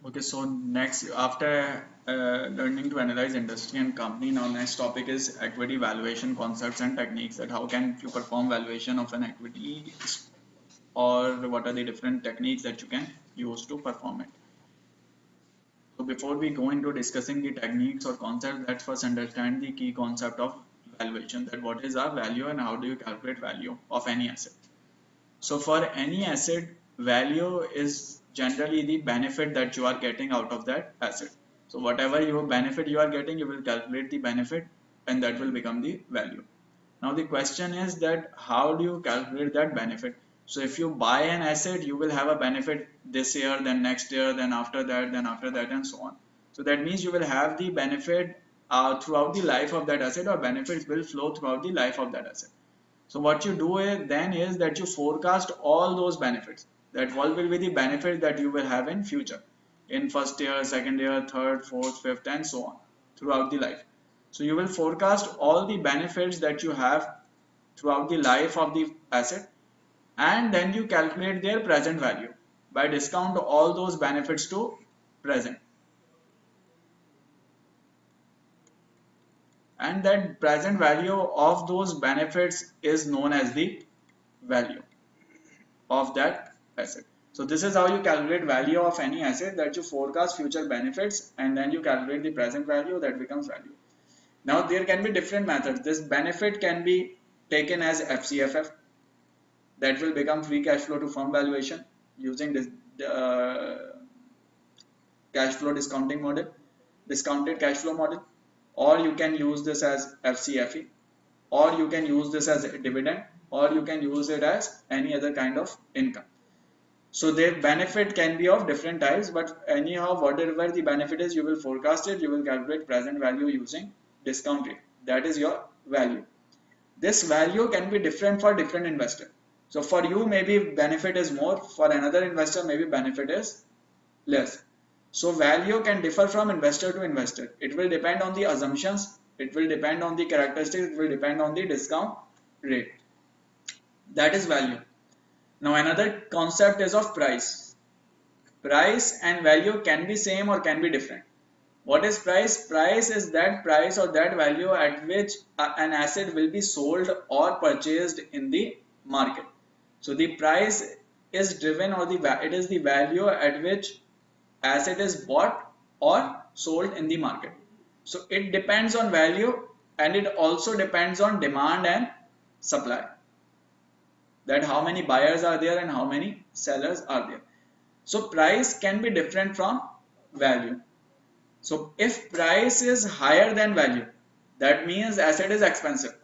Okay, so next, after learning to analyze industry and company, now next topic is equity valuation concepts and techniques. That how can you perform valuation of an equity, or what are the different techniques that you can use to perform it. So before we go into discussing the techniques or concepts, let's first understand the key concept of valuation. That what is our value and how do you calculate value of any asset. So for any asset, value is generally the benefit that you are getting out of that asset. So whatever your benefit you are getting, you will calculate the benefit and that will become the value. Now the question is that how do you calculate that benefit? So if you buy an asset, you will have a benefit this year, then next year, then after that, and so on. So that means you will have the benefit throughout the life of that asset, or benefits will flow throughout the life of that asset. So what you do then is that you forecast all those benefits. That what will be the benefit that you will have in future, in first year, second year, third, fourth, fifth, and so on throughout the life. So you will forecast all the benefits that you have throughout the life of the asset, and then you calculate their present value by discount all those benefits to present, and that present value of those benefits is known as the value of that asset. So this is how you calculate value of any asset, that you forecast future benefits and then you calculate the present value, that becomes value. Now there can be different methods. This benefit can be taken as FCFF, that will become free cash flow to firm valuation using this cash flow discounting model, discounted cash flow model, or you can use this as FCFE, or you can use this as a dividend, or you can use it as any other kind of income. So their benefit can be of different types, but anyhow, whatever the benefit is, you will forecast it, you will calculate present value using discount rate. That is your value. This value can be different for different investor. So for you, maybe benefit is more, for another investor, maybe benefit is less. So value can differ from investor to investor. It will depend on the assumptions, it will depend on the characteristics, it will depend on the discount rate. That is value. Now another concept is of price. Price and value can be same or can be different. What is price? Price is that price or that value at which an asset will be sold or purchased in the market. So the price is driven, or it is the value at which asset is bought or sold in the market. So it depends on value, and it also depends on demand and supply, that how many buyers are there and how many sellers are there. So price can be different from value. So if price is higher than value, that means asset is expensive.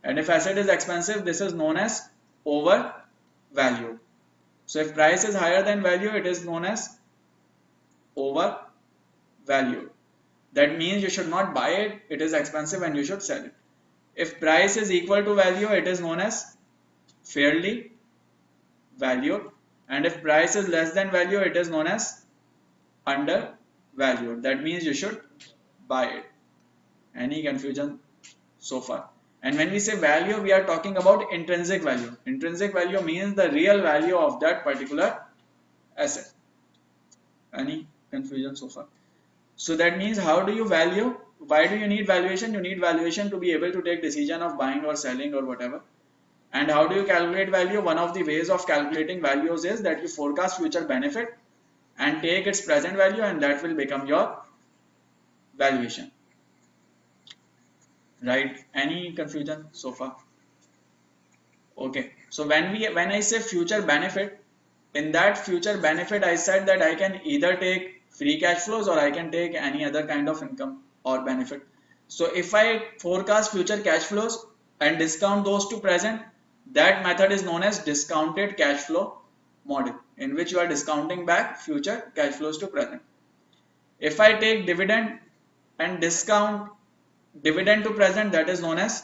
And if asset is expensive, this is known as over value. So if price is higher than value, it is known as over value. That means you should not buy it, it is expensive and you should sell it. If price is equal to value, it is known as fairly valued. And if price is less than value, it is known as undervalued. That means you should buy it. Any confusion so far? And when we say value, we are talking about intrinsic value. Intrinsic value means the real value of that particular asset. Any confusion so far? So that means, how do you value? Why do you need valuation? You need valuation to be able to take decision of buying or selling or whatever. And how do you calculate value? One of the ways of calculating values is that you forecast future benefit and take its present value, and that will become your valuation. Right? Any confusion so far? Okay. So when I say future benefit, in that future benefit, I said that I can either take free cash flows or I can take any other kind of income or benefit. So if I forecast future cash flows and discount those to present, that method is known as discounted cash flow model, in which you are discounting back future cash flows to present. If I take dividend and discount dividend to present, that is known as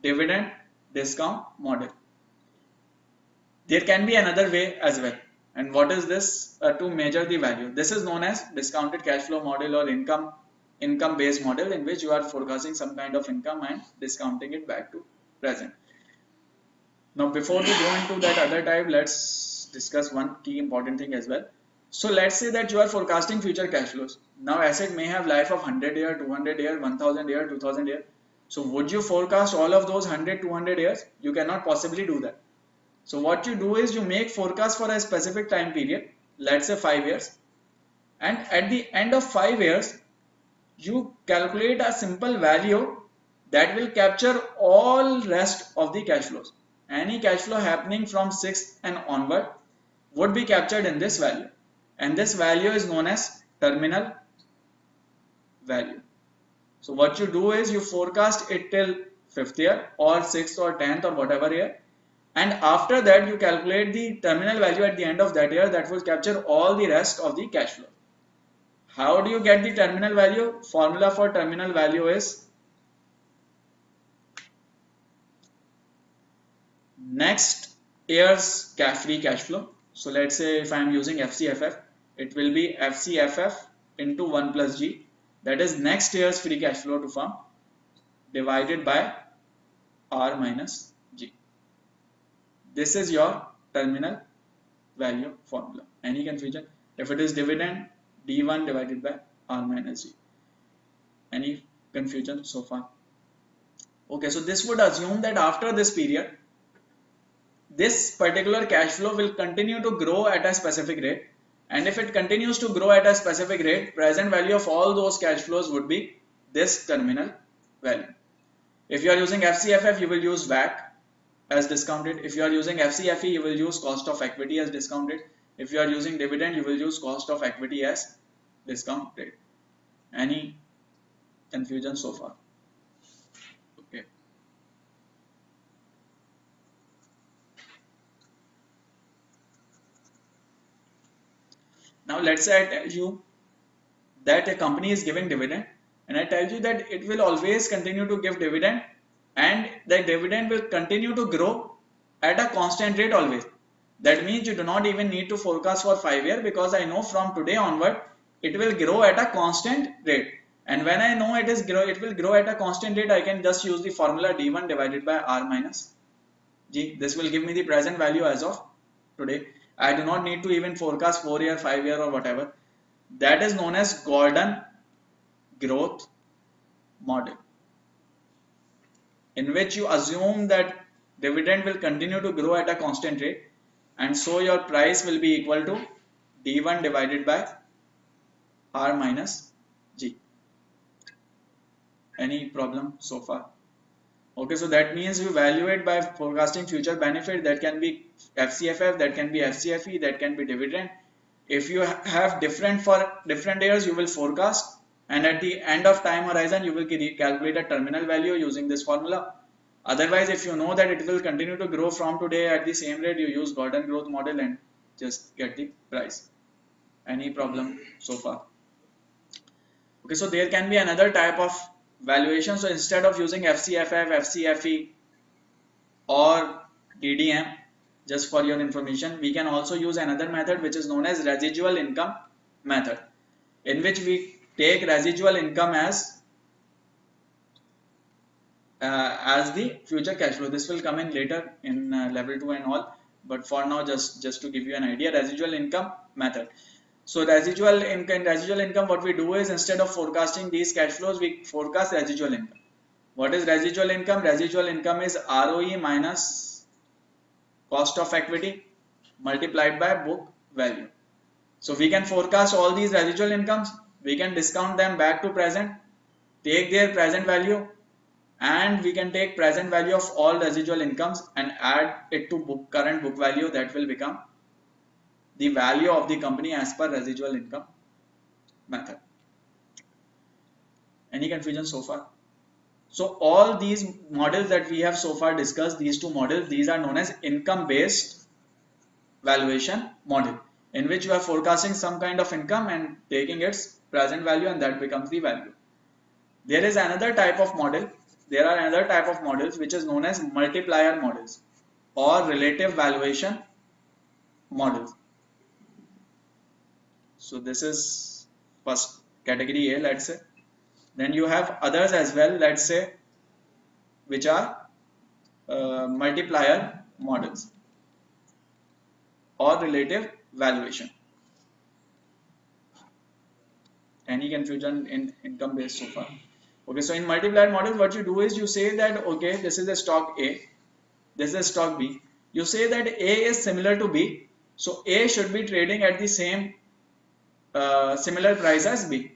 dividend discount model. There can be another way as well. And what is this? To measure the value. This is known as discounted cash flow model, or income based model, in which you are forecasting some kind of income and discounting it back to present. Now before we go into that other type, let's discuss one key important thing as well. So let's say that you are forecasting future cash flows. Now asset may have life of 100 year, 200 year, 1000 year, 2000 year. So would you forecast all of those 100, 200 years? You cannot possibly do that. So what you do is you make forecast for a specific time period, let's say 5 years, and at the end of 5 years you calculate a simple value that will capture all rest of the cash flows. Any cash flow happening from 6 and onward would be captured in this value, and this value is known as terminal value. So what you do is you forecast it till 5th year or 6th or 10th or whatever year, and after that you calculate the terminal value at the end of that year that will capture all the rest of the cash flow. How do you get the terminal value? Formula for terminal value is next year's free cash flow. So let's say if I am using FCFF, it will be FCFF into 1 plus G, that is next year's free cash flow to firm, divided by R minus G. This is your terminal value formula. Any confusion? If it is dividend, D1 divided by R minus G. Any confusion so far? Okay, so this would assume that after this period, this particular cash flow will continue to grow at a specific rate, and if it continues to grow at a specific rate, present value of all those cash flows would be this terminal value. If you are using FCFF, you will use WACC as discounted. If you are using FCFE, you will use cost of equity as discounted. If you are using dividend, you will use cost of equity as discounted. Any confusion so far? Okay. Now let's say I tell you that a company is giving dividend, and I tell you that it will always continue to give dividend, and the dividend will continue to grow at a constant rate always. That means you do not even need to forecast for 5 years, because I know from today onward it will grow at a constant rate. And when I know it will grow at a constant rate, I can just use the formula D1 divided by R minus G. This will give me the present value as of today. I do not need to even forecast 4 year, 5 year or whatever. That is known as Gordon growth model, in which you assume that dividend will continue to grow at a constant rate, and so your price will be equal to D1 divided by R minus G. Any problem so far? Okay, so that means you evaluate by forecasting future benefit. That can be FCFF, that can be FCFE, that can be dividend. If you have different for different years, you will forecast, and at the end of time horizon you will calculate a terminal value using this formula. Otherwise, if you know that it will continue to grow from today at the same rate, you use Gordon growth model and just get the price. Any problem so far? Okay, so there can be another type of valuation. So instead of using FCFF, FCFE or DDM, just for your information, we can also use another method which is known as residual income method, in which we take residual income as the future cash flow. This will come in later in level 2 and all, but for now just to give you an idea, residual income method. So residual income, what we do is, instead of forecasting these cash flows, we forecast residual income. What is residual income? Residual income is ROE minus cost of equity multiplied by book value. So we can forecast all these residual incomes, we can discount them back to present, take their present value, and we can take present value of all residual incomes and add it to current book value. That will become the value of the company as per residual income method. Any confusion so far? So all these models that we have so far discussed, these two models, these are known as income based valuation model, in which you are forecasting some kind of income and taking its present value, and that becomes the value. There is another type of model. There are another type of models which is known as multiplier models or relative valuation models. So this is first category A, let's say. Then you have others as well, let's say, which are multiplier models or relative valuation. Any confusion in income based so far? Okay, so in multiplier model, what you do is you say that, okay, this is a stock A, this is stock B. You say that A is similar to B, so A should be trading at the same similar price as B.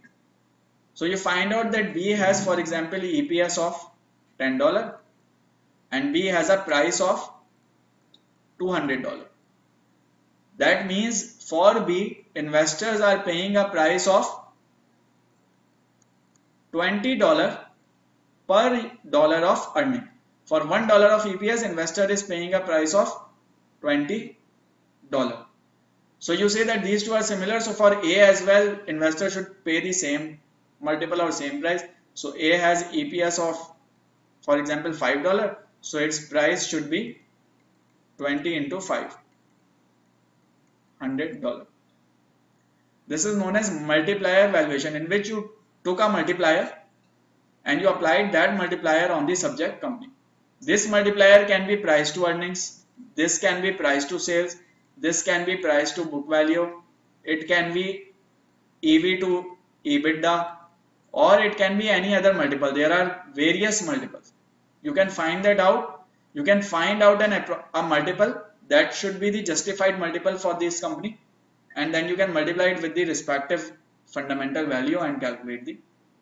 So you find out that B has, for example, EPS of $10 and B has a price of $200. That means for B, investors are paying a price of $20 per dollar of earning. For $1 of EPS, investor is paying a price of $20. So you say that these two are similar. So for A as well, investor should pay the same multiple or same price. So A has EPS of, for example, $5. So its price should be 20 into 5, $100. This is known as multiplier valuation, in which you took a multiplier and you applied that multiplier on the subject company. This multiplier can be price to earnings, this can be price to sales, this can be price to book value, it can be EV to EBITDA, or it can be any other multiple. There are various multiples. You can find that out. You can find out a multiple that should be the justified multiple for this company, and then you can multiply it with the respective fundamental value and calculate the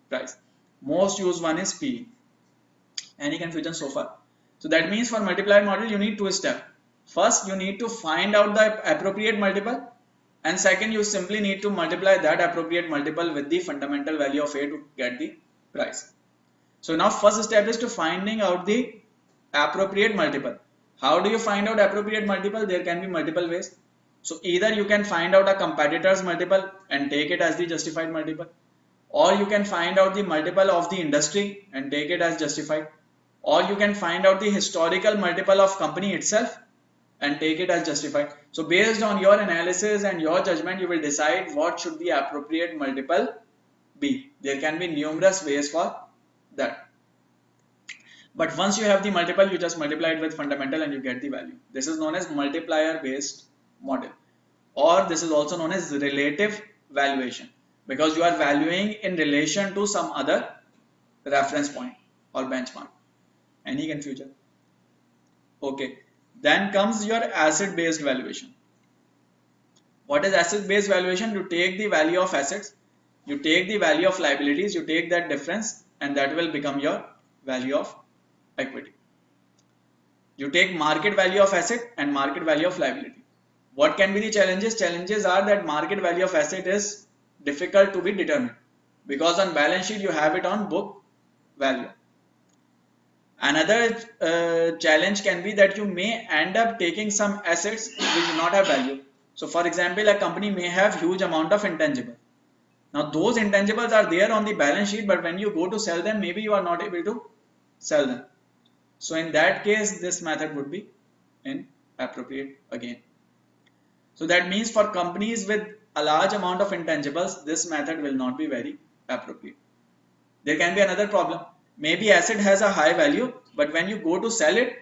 price. Most used one is PE. Any confusion so far? So that means for multiplier model you need two steps. First you need to find out the appropriate multiple, and second you simply need to multiply that appropriate multiple with the fundamental value of A to get the price. So now first step is to finding out the appropriate multiple. How do you find out appropriate multiple? There can be multiple ways. So either you can find out a competitor's multiple and take it as the justified multiple, or you can find out the multiple of the industry and take it as justified, or you can find out the historical multiple of company itself and take it as justified. So based on your analysis and your judgment, you will decide what should the appropriate multiple be. There can be numerous ways for that. But once you have the multiple, you just multiply it with fundamental and you get the value. This is known as multiplier based model, or this is also known as relative valuation, because you are valuing in relation to some other reference point or benchmark. Any confusion? Okay. Then comes your asset based valuation. What is asset based valuation? You take the value of assets, you take the value of liabilities, you take that difference, and that will become your value of equity. You take market value of asset and market value of liability. What can be the challenges? Challenges are that market value of asset is difficult to be determined, because on balance sheet you have it on book value. Another challenge can be that you may end up taking some assets which do not have value. So for example, a company may have huge amount of intangible. Now those intangibles are there on the balance sheet, but when you go to sell them, maybe you are not able to sell them. So in that case, this method would be inappropriate again. So that means for companies with a large amount of intangibles, this method will not be very appropriate. There can be another problem. Maybe asset has a high value, but when you go to sell it,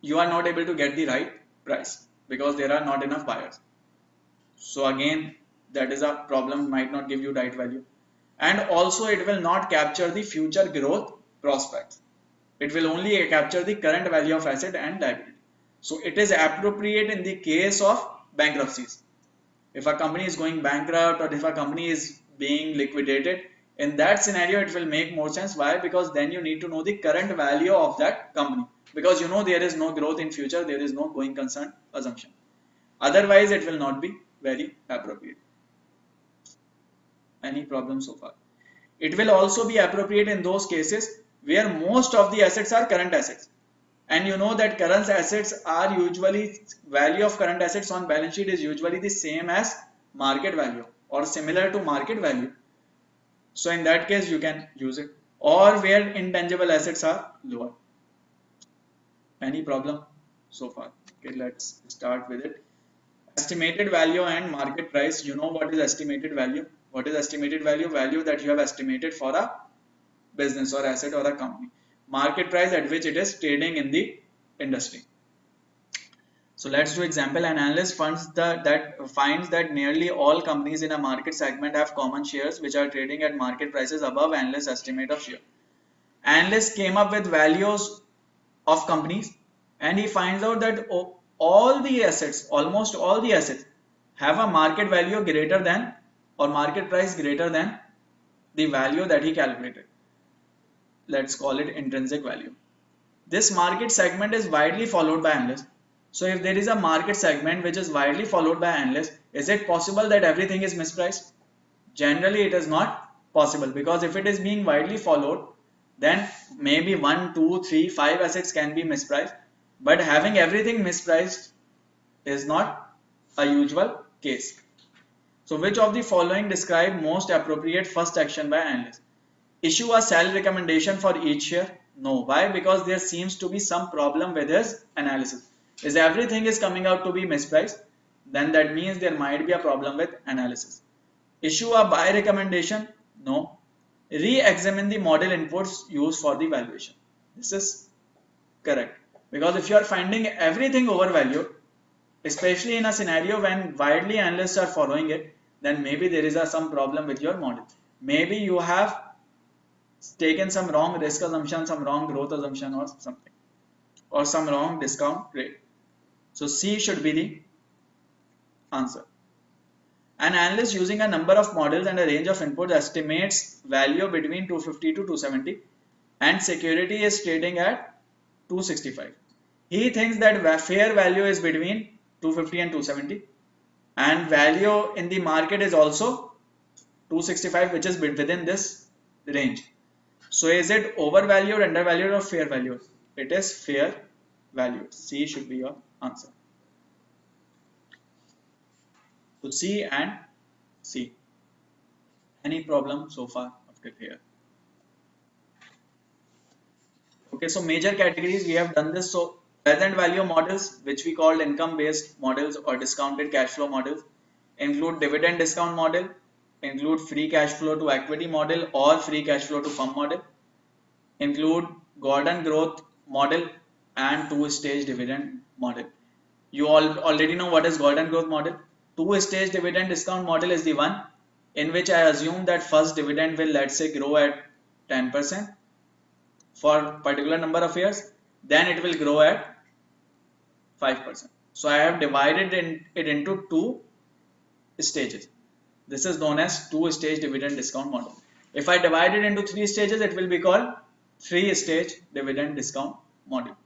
you are not able to get the right price because there are not enough buyers. So again, that is a problem, might not give you right value. And also it will not capture the future growth prospects. It will only capture the current value of asset and liability. So it is appropriate in the case of bankruptcies. If a company is going bankrupt or if a company is being liquidated, in that scenario it will make more sense. Why? Because then you need to know the current value of that company, because you know there is no growth in future, there is no going concern assumption. Otherwise it will not be very appropriate. Any problem so far? It will also be appropriate in those cases where most of the assets are current assets, and you know that current assets are usually, value of current assets on balance sheet is usually the same as market value or similar to market value. So in that case you can use it, or where intangible assets are lower. Any problem so far? Okay, let's start with it. Estimated value and market price. You know what is estimated value? What is estimated value? Value that you have estimated for a business or asset or a company. Market price at which it is trading in the industry. So let's do example. An analyst finds that nearly all companies in a market segment have common shares which are trading at market prices above analyst estimate of share. Analyst came up with values of companies, and he finds out that all the assets, almost all the assets, have a market value greater than, or market price greater than, the value that he calculated. Let's call it intrinsic value. This market segment is widely followed by analysts. So if there is a market segment which is widely followed by analysts, is it possible that everything is mispriced? Generally it is not possible, because if it is being widely followed, then maybe 1, 2, 3, 5 assets can be mispriced, but having everything mispriced is not a usual case. So which of the following describe most appropriate first action by analyst? Issue a sell recommendation for each share? No. Why? Because there seems to be some problem with his analysis. If everything is coming out to be mispriced, then that means there might be a problem with analysis. Issue a buy recommendation? No. Re-examine the model inputs used for the valuation. This is correct. Because if you are finding everything overvalued, especially in a scenario when widely analysts are following it, then maybe there is some problem with your model. Maybe you have taken some wrong risk assumption, some wrong growth assumption or something, or some wrong discount rate. So C should be the answer. An analyst using a number of models and a range of inputs estimates value between 250 to 270 and security is trading at 265. He thinks that fair value is between 250 and 270 and value in the market is also 265, which is within this range. So is it overvalued, undervalued or fair value? It is fair value. C should be your answer. So C and C. Any problem so far up till here? Okay, so major categories we have done this. So present value models, which we called income based models or discounted cash flow models, include dividend discount model, include free cash flow to equity model or free cash flow to firm model, include Gordon growth model and two-stage dividend model. You all already know what is Gordon growth model. Two-stage dividend discount model is the one in which I assume that first dividend will, let's say, grow at 10% for particular number of years, then it will grow at 5%. So I have divided it into two stages. This is known as two-stage dividend discount model. If I divide it into three stages, it will be called three-stage dividend discount model.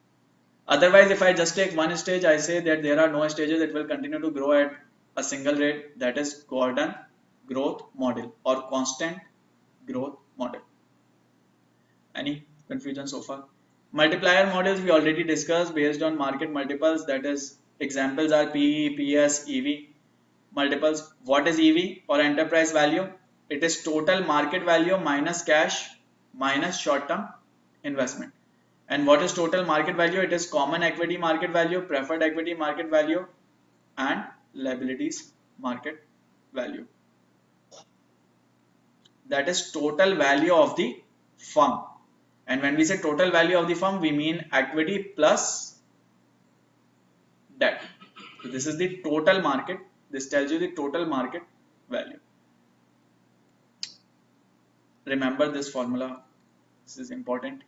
Otherwise, if I just take one stage, I say that there are no stages, it will continue to grow at a single rate, that is Gordon growth model or constant growth model. Any confusion so far? Multiplier models we already discussed based on market multiples, that is examples are PE, PS, EV. Multiples. What is EV or enterprise value? It is total market value minus cash minus short-term investment. And what is total market value? It is common equity market value, preferred equity market value and liabilities market value. That is total value of the firm. And when we say total value of the firm, we mean equity plus debt. So this is the total market. This tells you the total market value. Remember this formula. This is important.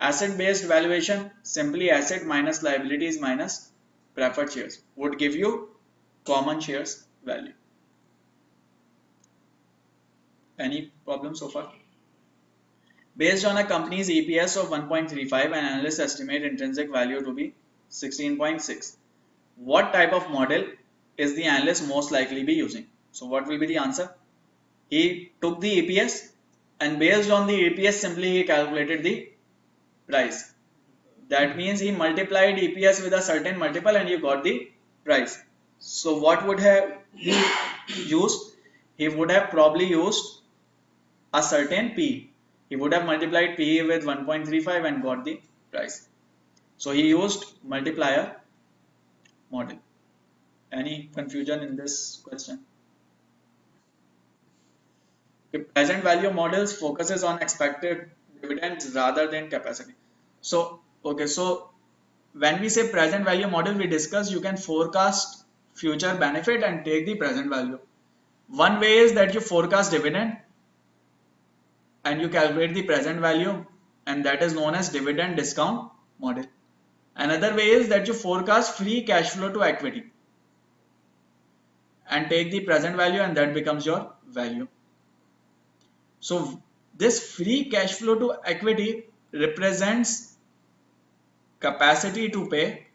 Asset based valuation, simply asset minus liabilities minus preferred shares would give you common shares value. Any problem so far? Based on a company's EPS of 1.35, an analyst estimate intrinsic value to be 16.6. What type of model is the analyst most likely be using? So what will be the answer? He took the EPS and based on the EPS simply he calculated the price. That means he multiplied EPS with a certain multiple and you got the price. So what would have he used? He would have probably used a certain P. He would have multiplied PE with 1.35 and got the price. So he used multiplier model. Any confusion in this question? Okay, present value models focuses on expected dividends rather than capacity. So okay, so when we say present value model, we discussed you can forecast future benefit and take the present value. One way is that you forecast dividend and you calculate the present value, and that is known as dividend discount model. Another way is that you forecast free cash flow to equity and take the present value, and that becomes your value. So this free cash flow to equity represents capacity to pay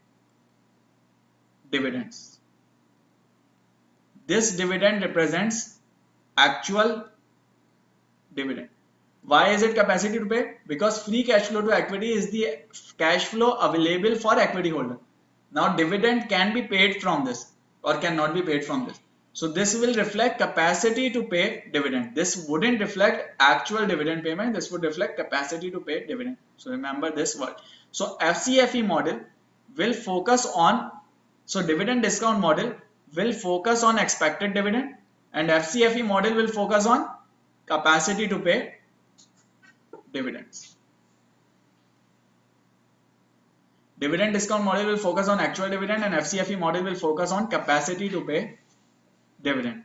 dividends. This dividend represents actual dividend. Why is it capacity to pay? Because free cash flow to equity is the cash flow available for equity holder. Now dividend can be paid from this or cannot be paid from this. So this will reflect capacity to pay dividend. This wouldn't reflect actual dividend payment. This would reflect capacity to pay dividend. So remember this word. So FCFE model will focus on, so dividend discount model will focus on expected dividend, and FCFE model will focus on capacity to pay dividends. Dividend discount model will focus on actual dividend, and FCFE model will focus on capacity to pay dividend.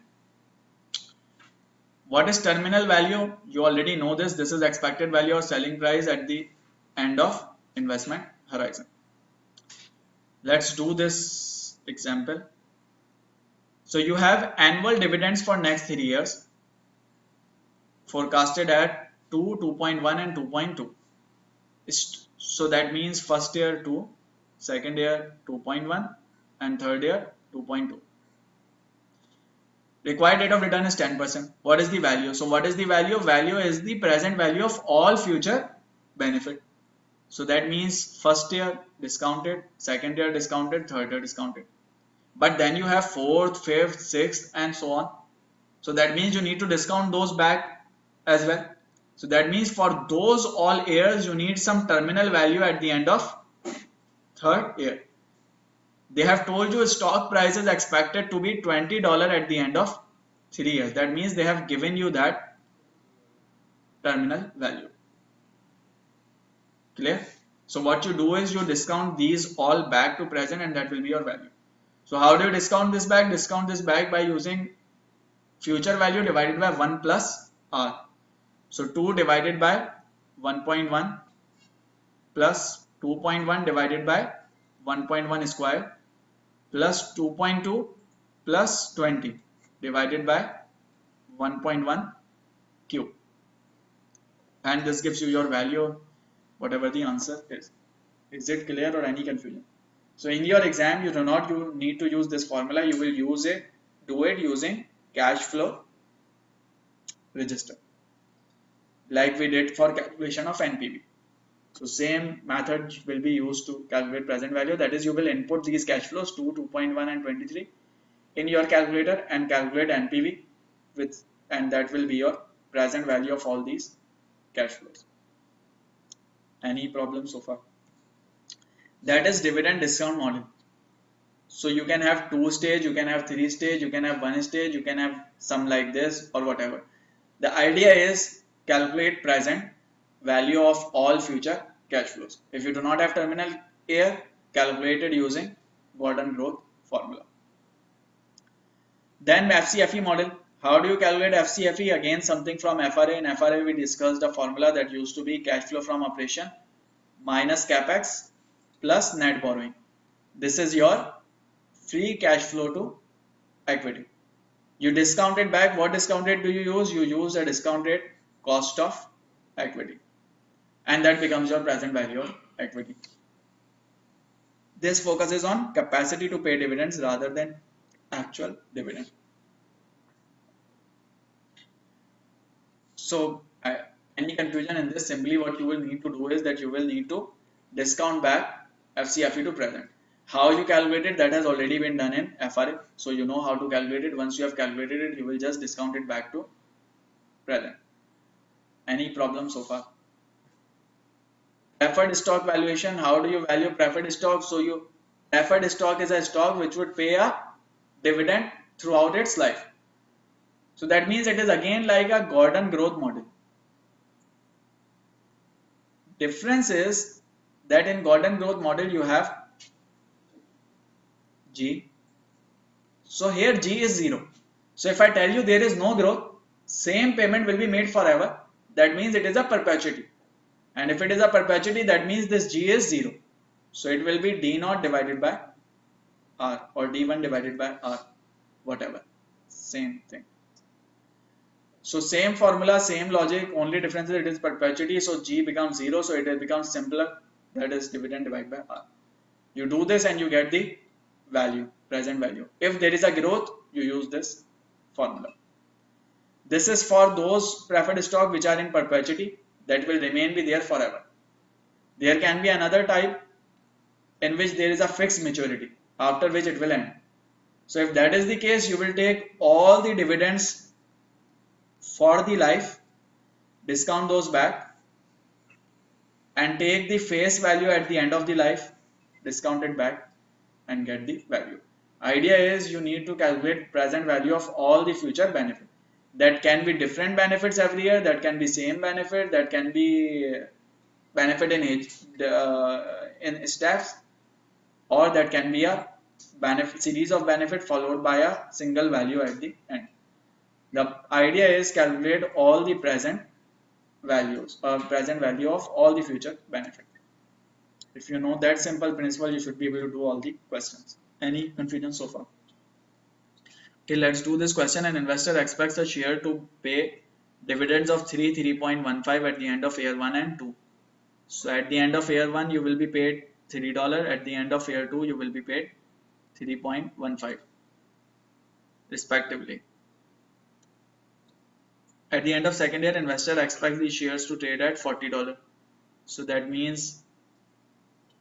What is terminal value? You already know this. This is expected value or selling price at the end of investment horizon. Let's do this example. So you have annual dividends for next 3 years forecasted at 2, 2.1 and 2.2. So that means first year 2, second year 2.1 and third year 2.2. Required rate of return is 10%. What is the value? So what is the value? Value is the present value of all future benefit. So that means first year discounted, second year discounted, third year discounted. But then you have fourth, fifth, sixth and so on. So that means you need to discount those back as well. So that means for those all years you need some terminal value at the end of third year. They have told you stock price is expected to be $20 at the end of 3 years. That means they have given you that terminal value. Clear? So what you do is you discount these all back to present, and that will be your value. So how do you discount this back? Discount this back by using future value divided by 1 plus R. So 2 divided by 1.1 plus 2.1 divided by 1.1 square plus 2.2 plus 20 divided by 1.1 cube, and this gives you your value, whatever the answer is. Is it clear or any confusion? So in your exam you do not need to use this formula. You will do it using cash flow register like we did for calculation of NPV. So same method will be used to calculate present value. That is, you will input these cash flows 2, 2.1 and 23 in your calculator and calculate NPV with, and that will be your present value of all these cash flows. Any problem so far? That is dividend discount model. So you can have 2 stage, you can have 3 stage, you can have 1 stage, you can have some like this or whatever. The idea is calculate present value of all future cash flows. If you do not have terminal year, calculate it using Gordon growth formula. Then FCFE model. How do you calculate FCFE? Again, something from FRA. In FRA we discussed a formula that used to be cash flow from operation minus capex plus net borrowing. This is your free cash flow to equity. You discount it back. What discount rate do you use? You use a discount rate cost of equity, and that becomes your present value of equity. This focuses on capacity to pay dividends rather than actual dividend. So any confusion in this? Simply what you will need to do is that you will need to discount back FCFE to present. How you calculate it, that has already been done in FRA. So you know how to calculate it. Once you have calculated it, you will just discount it back to present. Any problem so far? Preferred stock valuation. How do you value preferred stock? So preferred stock is a stock which would pay a dividend throughout its life. So that means it is again like a Gordon growth model. Difference is that in Gordon growth model you have G. So here G is 0. So if I tell you there is no growth, same payment will be made forever. That means it is a perpetuity. And if it is a perpetuity, that means this G is 0. So it will be D0 divided by R or D1 divided by R, whatever. Same thing. So same formula, same logic, only difference is it is perpetuity. So G becomes 0, so it becomes simpler. That is dividend divided by R. You do this and you get the value, present value. If there is a growth, you use this formula. This is for those preferred stock which are in perpetuity, that will remain be there forever. There can be another type in which there is a fixed maturity, after which it will end. So if that is the case, you will take all the dividends for the life, discount those back, and take the face value at the end of the life, discount it back, and get the value. Idea is you need to calculate present value of all the future benefit. That can be different benefits every year, that can be same benefit, that can be benefit in steps, or that can be a benefit series of benefit followed by a single value at the end. The idea is calculate all the present values or present value of all the future benefit. If you know that simple principle, you should be able to do all the questions. Any confusion so far? Okay, let's do this question. An investor expects a share to pay dividends of 3.15 at the end of year 1 and 2. So at the end of year 1 you will be paid $3, at the end of year 2 you will be paid 3.15 respectively. At the end of second year, investor expects the shares to trade at $40. So that means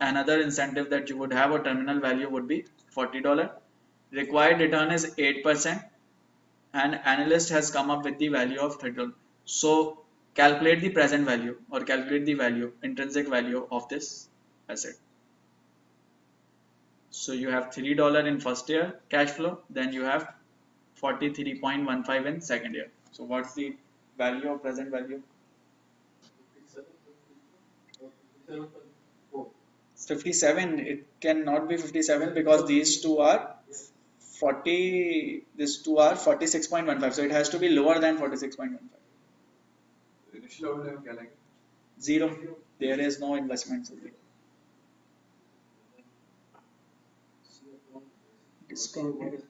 another incentive that you would have or terminal value would be $40. Required return is 8%, and analyst has come up with the value of $30. So calculate the present value or calculate the value, intrinsic value of this asset. So you have $3 in first year cash flow, then you have 43.15 in second year. So what's the value of present value? 57. It cannot be 57 because these two are 40. These two are 46.15. So it has to be lower than 46.15. Zero. There is no investment. Discounted.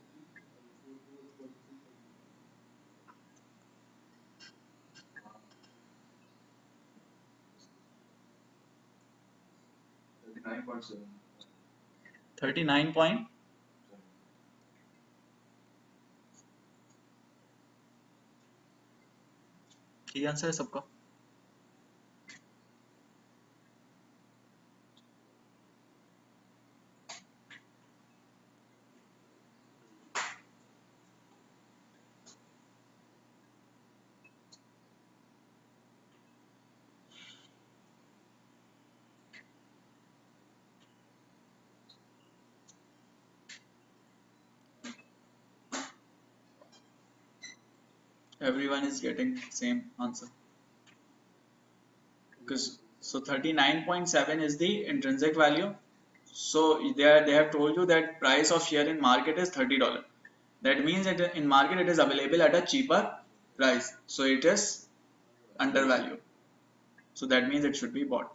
$39 point. ये answer है सबका. Everyone is getting same answer. Because so 39.7 is the intrinsic value. So they have told you that price of share in market is $30. That means that in market it is available at a cheaper price. So it is undervalued. So that means it should be bought.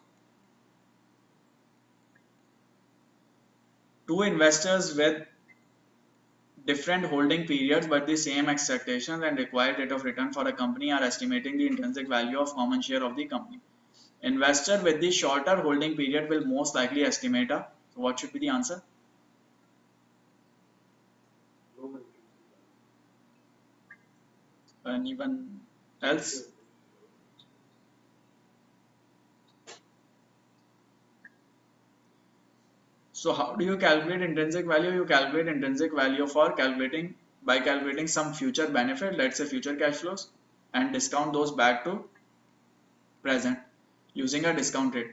Two investors with different holding periods but the same expectations and required rate of return for a company are estimating the intrinsic value of common share of the company. Investor with the shorter holding period will most likely estimate a. So what should be the answer? Anyone else? So how do you calculate intrinsic value? You calculate intrinsic value for calculating some future benefit, let's say future cash flows, and discount those back to present using a discount rate,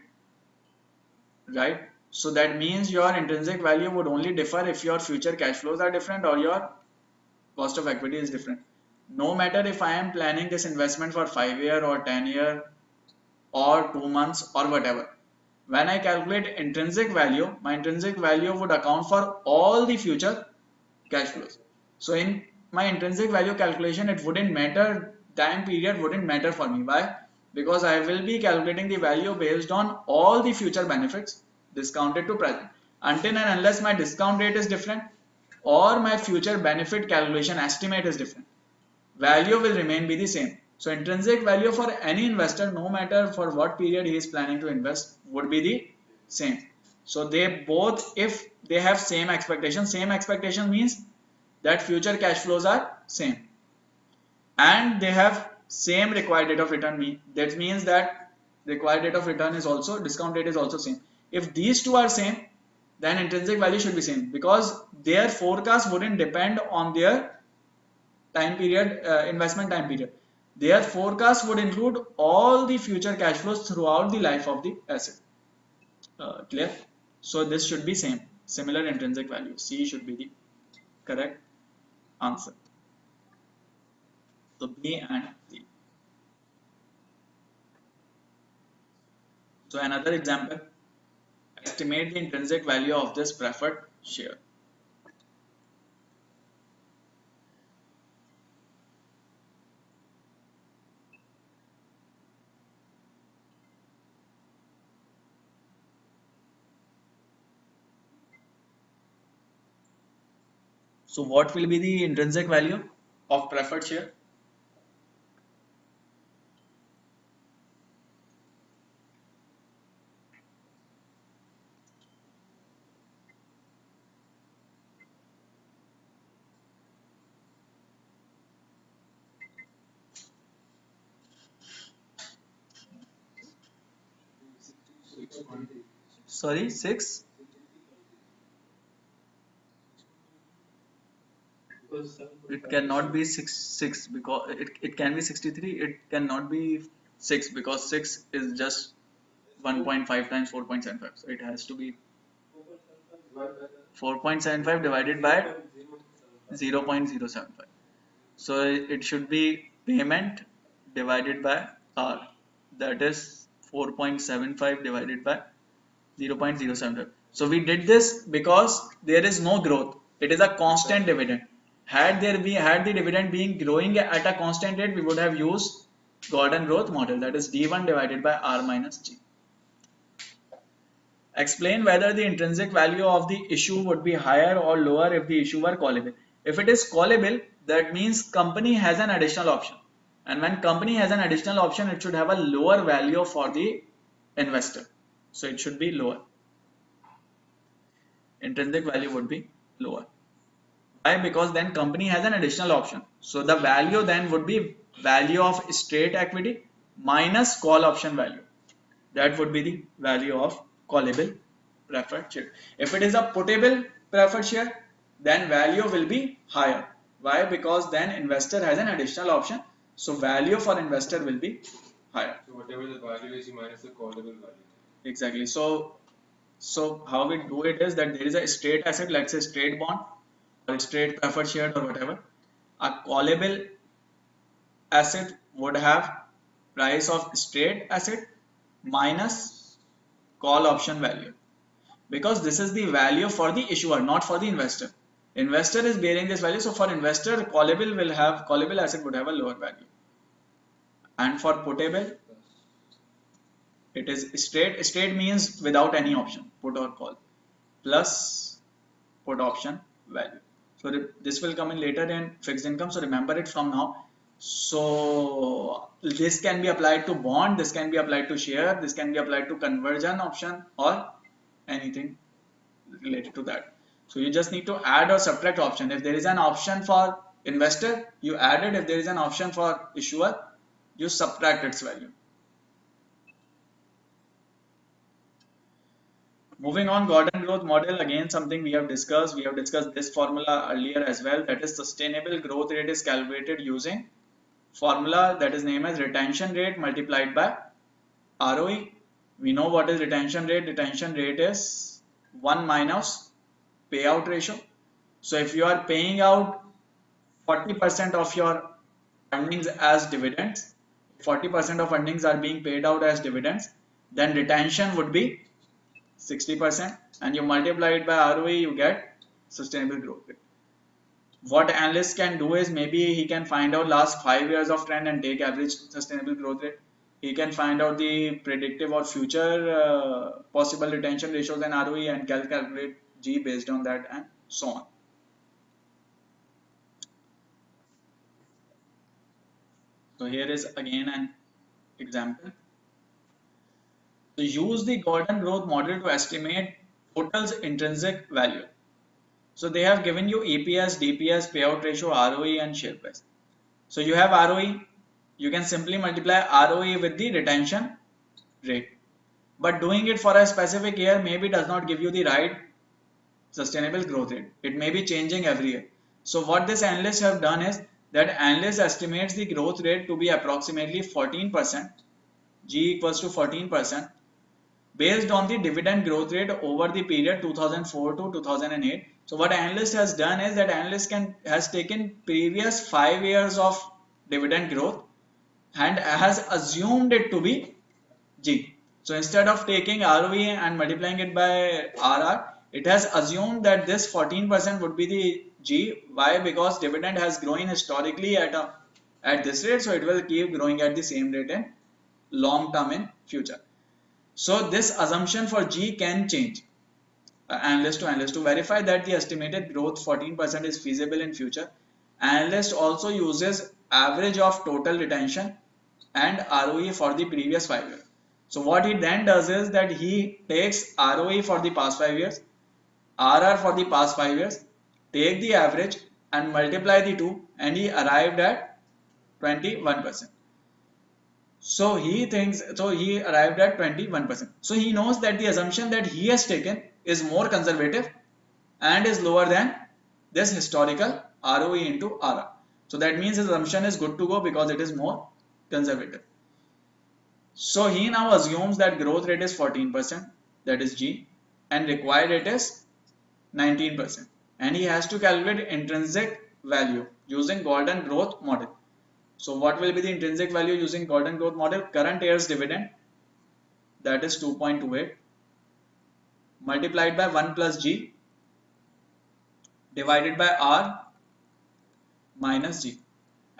right? So that means your intrinsic value would only differ if your future cash flows are different or your cost of equity is different. No matter if I am planning this investment for 5 year or 10 year or 2 months or whatever, When I calculate intrinsic value, my intrinsic value would account for all the future cash flows. So in my intrinsic value calculation, it wouldn't matter, time period wouldn't matter for me. Why? Because I will be calculating the value based on all the future benefits discounted to present. Until and unless my discount rate is different or my future benefit calculation estimate is different, value will remain be the same. So intrinsic value for any investor, no matter for what period he is planning to invest, would be the same. So they both, if they have same expectation means that future cash flows are same and they have same required rate of return. That means that required rate of return is also, discount rate is also same. If these two are same, then intrinsic value should be same, because their forecast wouldn't depend on their time period, investment time period. Their forecast would include all the future cash flows throughout the life of the asset. Clear? So this should be same, similar intrinsic value. C should be the correct answer. So B and C. So another example, estimate the intrinsic value of this preferred share. So what will be the intrinsic value of preferred share? Sorry, 6? It cannot be 6 because it can be 63. It cannot be 6 because 6 is just 1.5 times 4.75. So it has to be 4.75 divided by 0.075. So it should be payment divided by R. That is 4.75 divided by 0.075. So we did this because there is no growth. It is a constant dividend. Had the dividend being growing at a constant rate, we would have used Gordon growth model, that is D1 divided by R minus G. Explain whether the intrinsic value of the issue would be higher or lower if the issue were callable. If it is callable, that means company has an additional option. And when company has an additional option, it should have a lower value for the investor. So it should be lower. Intrinsic value would be lower. Why? Because then company has an additional option. So the value then would be value of straight equity minus call option value. That would be the value of callable preferred share. If it is a puttable preferred share, then value will be higher. Why? Because then investor has an additional option. So value for investor will be higher. So whatever the value is, you minus the callable value. Exactly. So how we do it is that there is a straight asset, let's say straight bond or straight preferred share or whatever. A callable asset would have price of straight asset minus call option value, because this is the value for the issuer, not for the investor. Investor is bearing this value, so for investor callable asset would have a lower value, and for puttable it is straight means without any option, put or call, plus put option value. So this will come in later in fixed income, so remember it from now. So this can be applied to bond, this can be applied to share, this can be applied to conversion option or anything related to that. So you just need to add or subtract option. If there is an option for investor, you add it. If there is an option for issuer, you subtract its value. Moving on, Gordon growth model, again something we have discussed. We have discussed this formula earlier as well. That is, sustainable growth rate is calculated using formula that is named as retention rate multiplied by ROE. We know what is retention rate. Retention rate is 1 minus payout ratio. So if you are paying out 40% of your earnings as dividends, 40% of earnings are being paid out as dividends, then retention would be 60%, and you multiply it by ROE, you get sustainable growth rate. What analyst can do is maybe he can find out last 5 years of trend and take average sustainable growth rate. He can find out the predictive or future possible retention ratios and ROE and calculate G based on that and so on. So here is again an example. So use the Gordon growth model to estimate total's intrinsic value. So they have given you EPS, DPS, payout ratio, ROE and share price. So you have ROE, you can simply multiply ROE with the retention rate. But doing it for a specific year maybe does not give you the right sustainable growth rate. It may be changing every year. So what this analysts have done is that analyst estimates the growth rate to be approximately 14%, G equals to 14%, based on the dividend growth rate over the period 2004 to 2008. So what analyst has done is that analyst has taken previous 5 years of dividend growth and has assumed it to be G. So instead of taking ROE and multiplying it by RR, it has assumed that this 14% would be the G. Why? Because dividend has grown historically at this rate, so it will keep growing at the same rate in long term in future. So this assumption for G can change analyst to analyst. To verify that the estimated growth 14% is feasible in future, analyst also uses average of total retention and ROE for the previous 5 years. So what he then does is that he takes ROE for the past 5 years, RR for the past 5 years, take the average and multiply the two, and he arrived at 21%. So he arrived at 21%. So he knows that the assumption that he has taken is more conservative and is lower than this historical ROE into RR. So that means his assumption is good to go because it is more conservative. So he now assumes that growth rate is 14%, that is G, and required rate is 19%. And he has to calculate intrinsic value using Gordon growth model. So what will be the intrinsic value using Gordon growth model? Current year's dividend, that is 2.28, multiplied by 1 plus G divided by R minus G.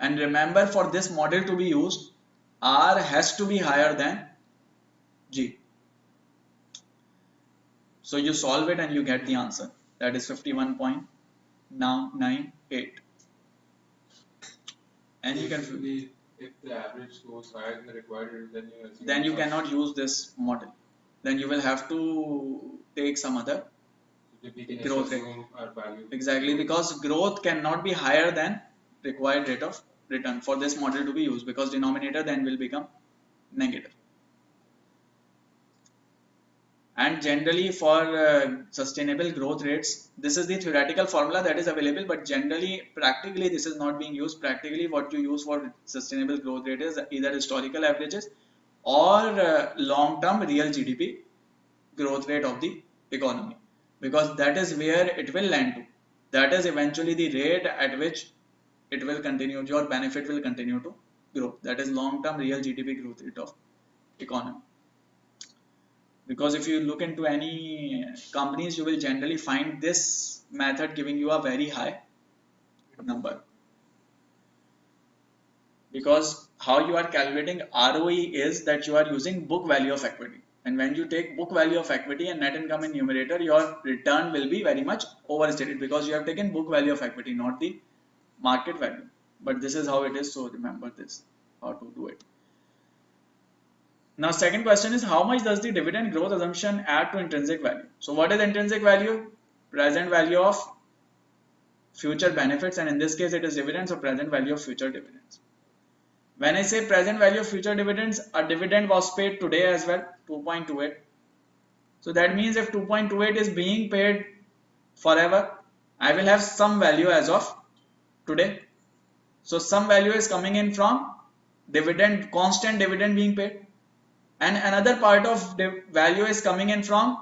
And remember, for this model to be used, R has to be higher than G. So you solve it and you get the answer, that is 51.98. And you can, if the average goes higher than the required, then you cannot use this model. Then you will have to take some other growth rate. Exactly, because growth cannot be higher than required rate of return for this model to be used, because denominator then will become negative. And generally for sustainable growth rates, this is the theoretical formula that is available, but generally practically this is not being used. Practically what you use for sustainable growth rate is either historical averages or long-term real GDP growth rate of the economy, because that is where it will land to. That is eventually the rate at which it will continue, your benefit will continue to grow. That is long-term real GDP growth rate of economy. Because if you look into any companies, you will generally find this method giving you a very high number. Because how you are calculating ROE is that you are using book value of equity. And when you take book value of equity and net income in numerator, your return will be very much overstated because you have taken book value of equity, not the market value. But this is how it is, so remember this, how to do it. Now second question is, how much does the dividend growth assumption add to intrinsic value? So what is intrinsic value? Present value of future benefits, and in this case it is dividends, or present value of future dividends. When I say present value of future dividends, a dividend was paid today as well, 2.28. So that means if 2.28 is being paid forever, I will have some value as of today. So some value is coming in from dividend, constant dividend being paid. And another part of the value is coming in from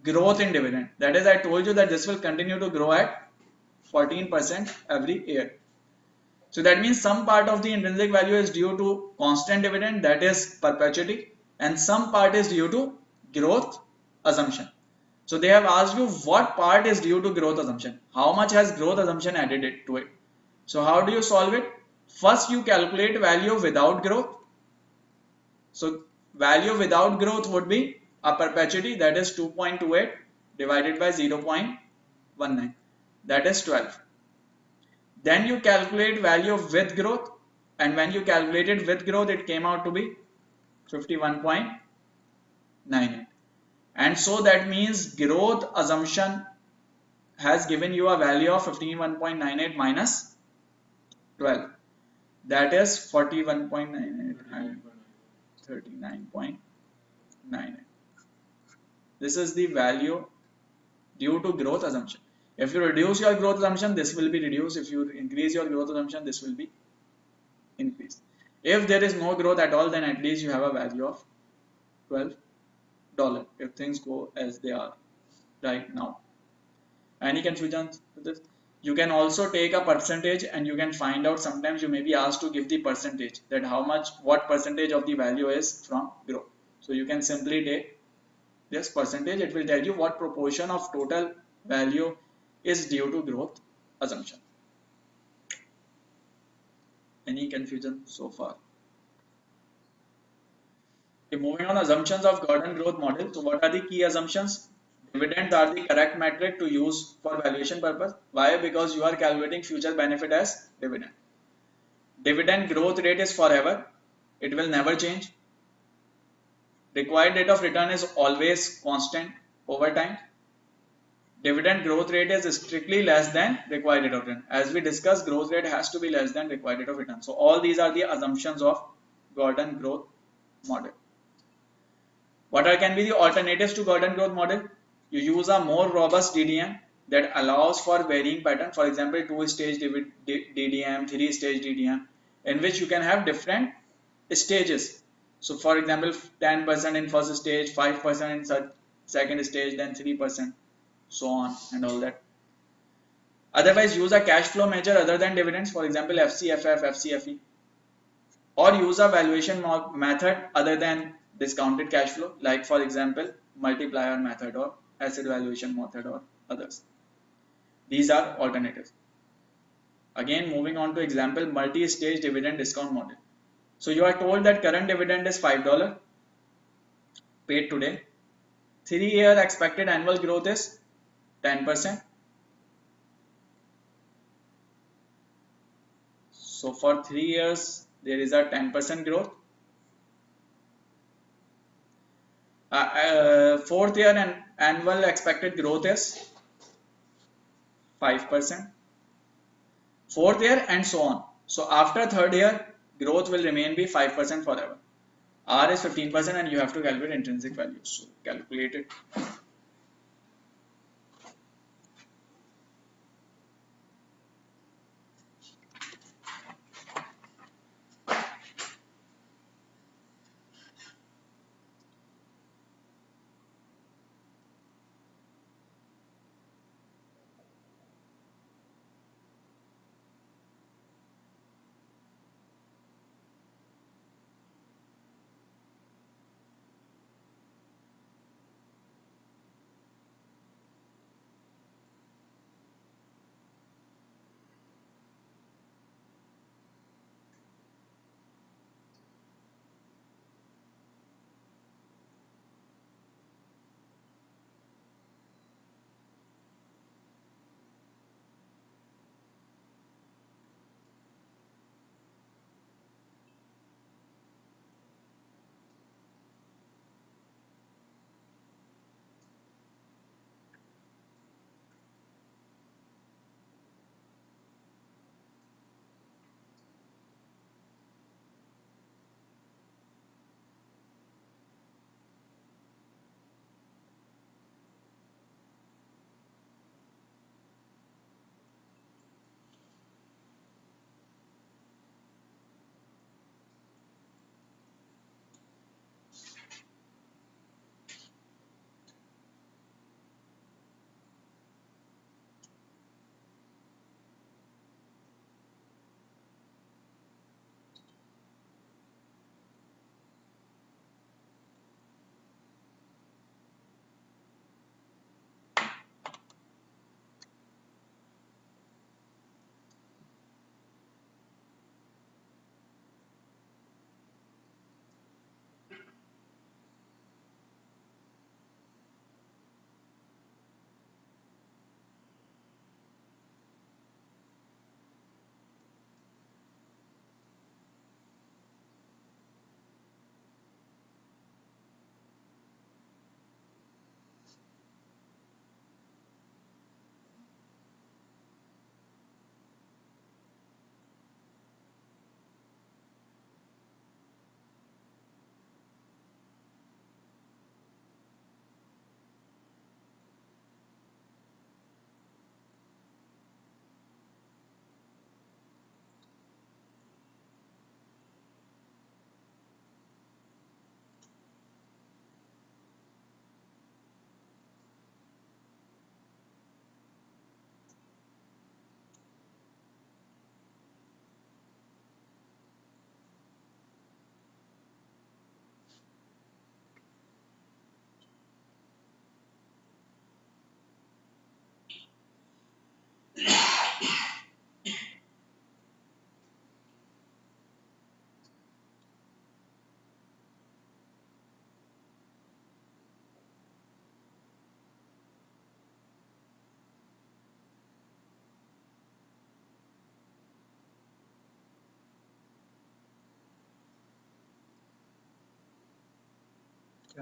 growth in dividend. That is, I told you that this will continue to grow at 14% every year. So that means some part of the intrinsic value is due to constant dividend, that is perpetuity, and some part is due to growth assumption. So they have asked you what part is due to growth assumption. How much has growth assumption added to it? So how do you solve it? First you calculate value without growth. So value without growth would be a perpetuity, that is 2.28 divided by 0.19, that is 12. Then you calculate value with growth, and when you calculated with growth it came out to be 51.98. And so that means growth assumption has given you a value of 51.98 minus 12, that is 41.98 and 39.98. This is the value due to growth assumption. If you reduce your growth assumption, this will be reduced. If you increase your growth assumption, this will be increased. If there is no growth at all, then at least you have a value of $12 if things go as they are right now. Any confusion with this? You can also take a percentage and you can find out, sometimes you may be asked to give the percentage, that how much, what percentage of the value is from growth. So you can simply take this percentage, it will tell you what proportion of total value is due to growth assumption. Any confusion so far? Okay, moving on, assumptions of Gordon growth model. So what are the key assumptions? Dividends are the correct metric to use for valuation purpose. Why? Because you are calculating future benefit as dividend. Dividend growth rate is forever. It will never change. Required rate of return is always constant over time. Dividend growth rate is strictly less than required rate of return. As we discussed, growth rate has to be less than required rate of return. So all these are the assumptions of Gordon growth model. What can be the alternatives to Gordon growth model? You use a more robust DDM that allows for varying pattern. For example, 2-stage DDM, 3-stage DDM, in which you can have different stages. So for example, 10% in first stage, 5% in second stage, then 3%, so on and all that. Otherwise, use a cash flow measure other than dividends, for example, FCFF, FCFE, or use a valuation method other than discounted cash flow, like for example, multiplier method or asset valuation method or others. These are alternatives. Again, moving on to example, multi-stage dividend discount model. So you are told that current dividend is $5 paid today. 3-year expected annual growth is 10%. So for 3 years, there is a 10% growth. 4th year and annual expected growth is 5%. 4th year and so on. So after 3rd year, growth will remain be 5% forever. R is 15% and you have to calculate intrinsic value. So calculate it.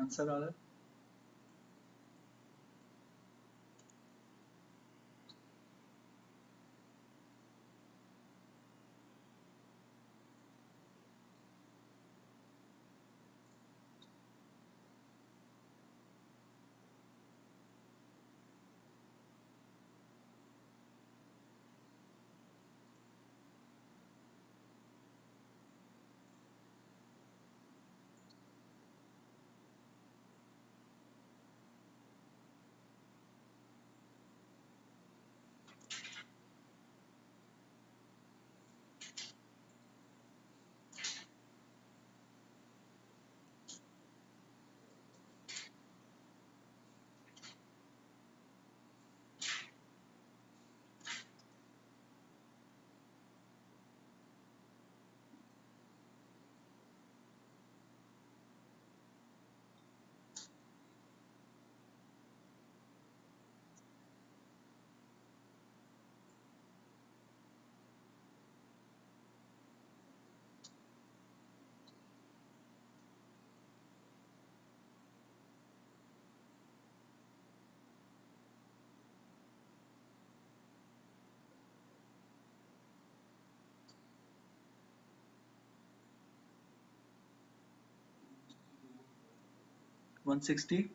answer rather. $160.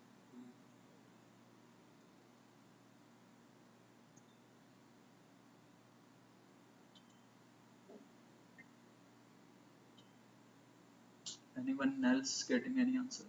Anyone else getting any answer?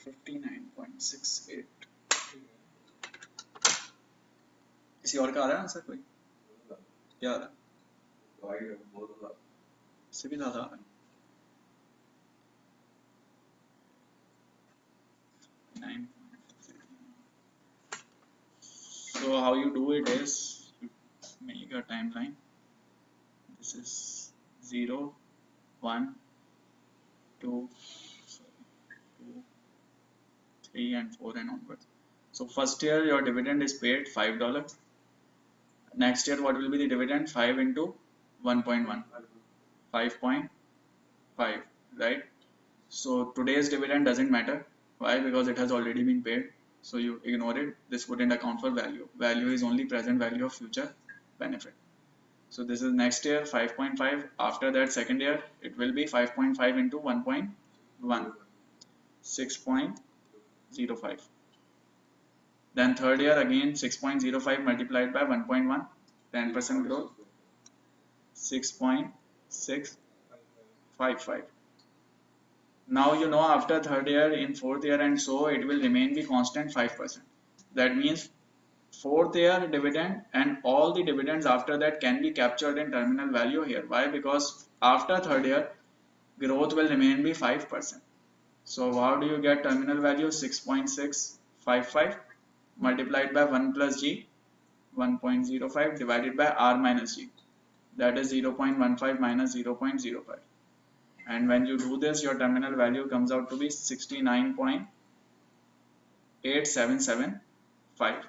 $59.68. किसी और का आ रहा है answer कोई? क्या आ रहा है? इससे भी ज्यादा आ रहा है. 9. So how you do it is you make a timeline. This is 0, 1, 2, 2, 3 and 4 and onwards. So first year your dividend is paid $5. Next year what will be the dividend? 5 into 1.1, 5.5, right? So today's dividend doesn't matter. Why? Because it has already been paid. So you ignore it. This wouldn't account for value. Value is only present value of future benefit. So this is next year 5.5. After that second year it will be 5.5 into 1.1, 6.05. Then third year again 6.05 multiplied by 1.1, 10% growth, 6.655. Now you know after third year, in fourth year and so it will remain the constant 5%. That means fourth year dividend and all the dividends after that can be captured in terminal value here. Why? Because after third year growth will remain be 5%. So how do you get terminal value? 6.655 multiplied by 1 plus g, 1.05 divided by r minus g, that is 0.15 minus 0.05. And when you do this, your terminal value comes out to be 69.8775. 5.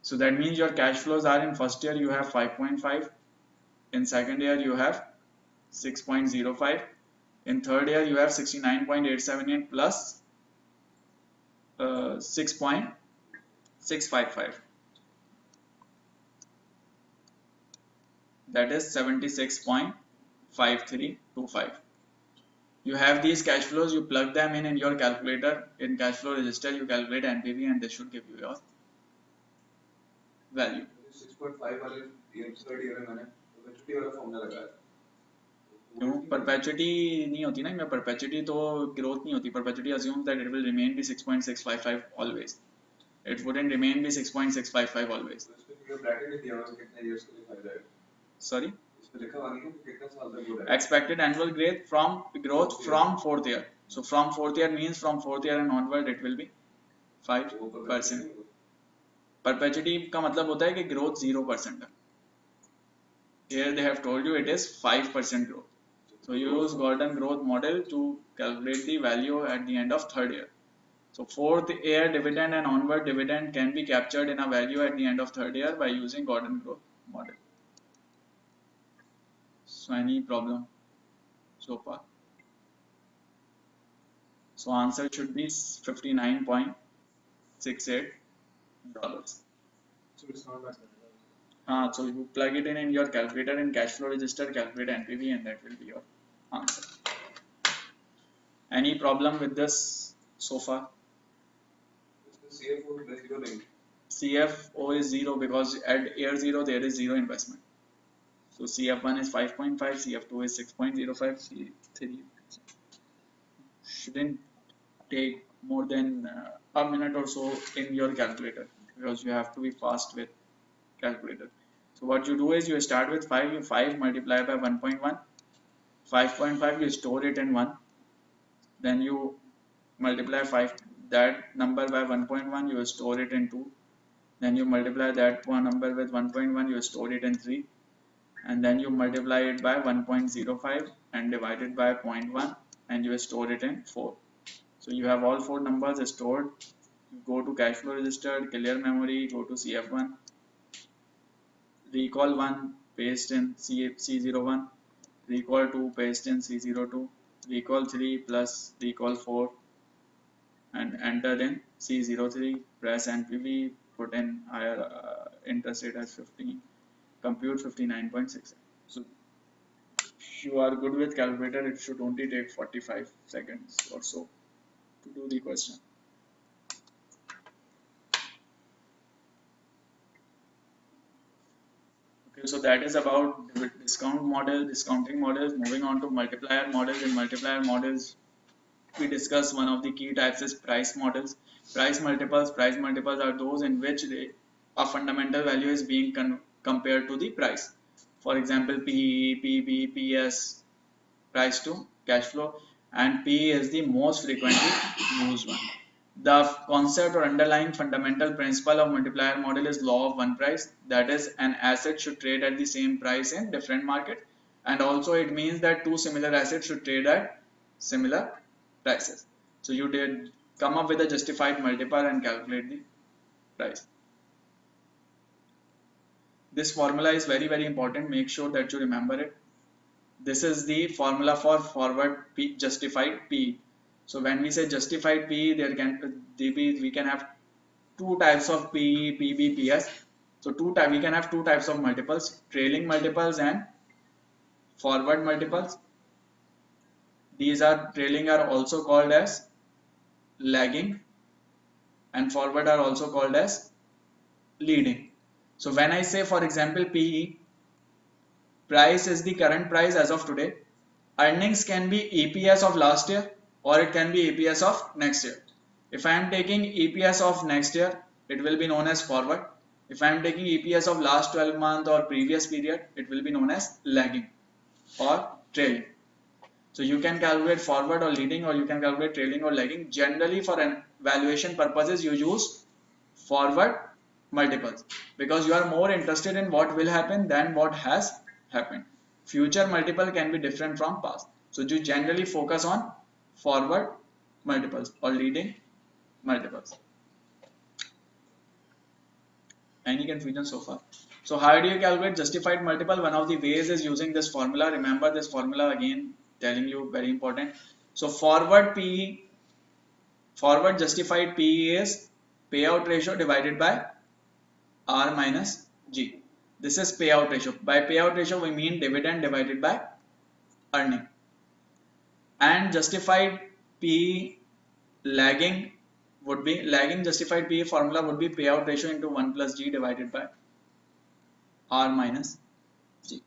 So that means your cash flows are in first year you have 5.5, in second year you have 6.05, in third year you have 69.878 plus 6.655, that is 76.5325. You have these cash flows, you plug them in your calculator, in cash flow register you calculate NPV and this should give you your value. 6.5 वाले third year में मैंने perpetuity वाला formula लगाया क्यों perpetuity नहीं होती ना, मैं परपेचुटी तो ग्रोथ नहीं होती, perpetuity assumes that it will remain be 6.655 always, it wouldn't remain be 6.655 always. तो इसमें ये ब्रैकेट नहीं दिया हुआ है कितने इयर्स के लिए फायदा है Sorry, इसमें लिखा हुआ नहीं है कि कितना साल तक वो expected annual growth from fourth year. So from fourth year means from fourth year and onward it will be 5%. Perpetuity का मतलब होता है कि growth 0% है. Here they have told you it is 5% growth. So you use Gordon growth model to calculate the value at the end of third year. So fourth year dividend and onward dividend can be captured in a value at the end of third year by using Gordon growth model. So any problem so far? So answer should be $59.68. So it's not that So you plug it in your calculator in cash flow register, calculate NPV and that will be your answer. Any problem with this so far? CFO is zero नहीं CFO is 0 because at year 0 there is 0 investment. So CF1 is 5.5, CF2 is 6.05, C3 shouldn't take more than a minute or so in your calculator because you have to be fast with calculator. So what you do is you start with 5, you 5 multiply by 1.1, 5.5 you store it in 1, then you multiply 5 that number by 1.1, you store it in 2, then you multiply that one number with 1.1, you store it in 3, and then you multiply it by 1.05 and divide it by 0.1 and you store it in 4. So you have all 4 numbers stored. You go to cash flow register, clear memory, go to CF1, recall 1, paste in C01, recall 2, paste in C02, recall 3 plus recall 4 and enter in C03, press NPV, put in higher interest rate as 15, compute 59.6. So if you are good with calculator, it should only take 45 seconds or so to do the question. Okay, so that is about discounting models. Moving on to multiplier models. In multiplier models, we discuss one of the key types is price models. Price multiples are those in which a fundamental value is being compared to the price. For example, PE, PB, PS, price to cash flow, and PE is the most frequently used one. The concept or underlying fundamental principle of multiplier model is law of one price, that is an asset should trade at the same price in different market, and also it means that two similar assets should trade at similar prices. So you did come up with a justified multiple and calculate the price. This formula is very important, make sure that you remember it. This is the formula for forward justified P. So when we say justified P, we can have two types of PE, PB, PS. So we can have two types of multiples, trailing multiples and forward multiples. These are trailing are also called as lagging and forward are also called as leading. So when I say, for example, PE, price is the current price as of today. Earnings can be EPS of last year or it can be EPS of next year. If I am taking EPS of next year, it will be known as forward. If I am taking EPS of last 12 months or previous period, it will be known as lagging or trailing. So you can calculate forward or leading, or you can calculate trailing or lagging. Generally for an valuation purposes, you use forward multiples because you are more interested in what will happen than what has happened. Future multiple can be different from past. So you generally focus on forward multiples or leading multiples. Any confusion so far? So how do you calculate justified multiple? One of the ways is using this formula. Remember this formula again, telling you, very important. So forward justified PE is payout ratio divided by R minus G. This is payout ratio. By payout ratio we mean dividend divided by earning. And justified PE lagging justified PE formula would be payout ratio into 1 plus G divided by R minus G.